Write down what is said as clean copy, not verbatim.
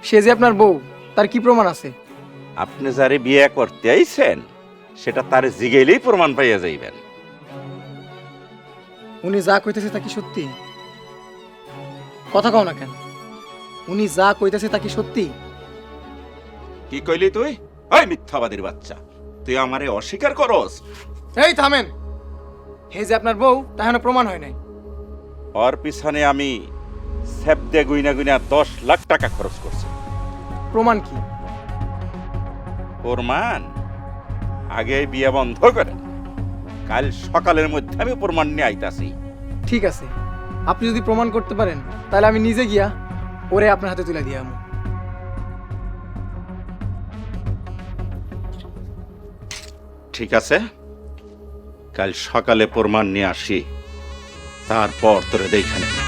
সে যে আপনার বউ, তার কি প্রমাণ আছে? আপনি যারে বিয়ে করতে আইছেন সেটা তার জিগাইলেই প্রমাণ পাইয়া যাইবেন। উনি যা কইতেছে তা কি সত্যি? কথা কও না কেন? উনি যা কইতেছে তা কি সত্যি? কি কইলি তুই? ওই মিথ্যাবাদীর বাচ্চা, তুই আমারে অস্বীকার করস? এই থামেন। হে যে আপনার বউ, তা এখনো প্রমাণ হয় নাই। ওর পিছনে আমি সেবদে গুইনা গুইনা 10 লাখ টাকা খরচ করছি। প্রমাণ কি? প্রমাণ? আগে এই বিয়ে বন্ধ করেন, কাল সকালের মধ্যে আমি প্রমাণ নিয়ে আইতাছি। ঠিক আছে, আপনি যদি প্রমাণ করতে পারেন তাহলে আমি নিজে গিয়া ওরে আপনার হাতে তুলে দিয়া আমু। ঠিক আছে, কাল সকালে প্রমাণ নিয়ে আসি, তারপর তোরে দেখে নেব।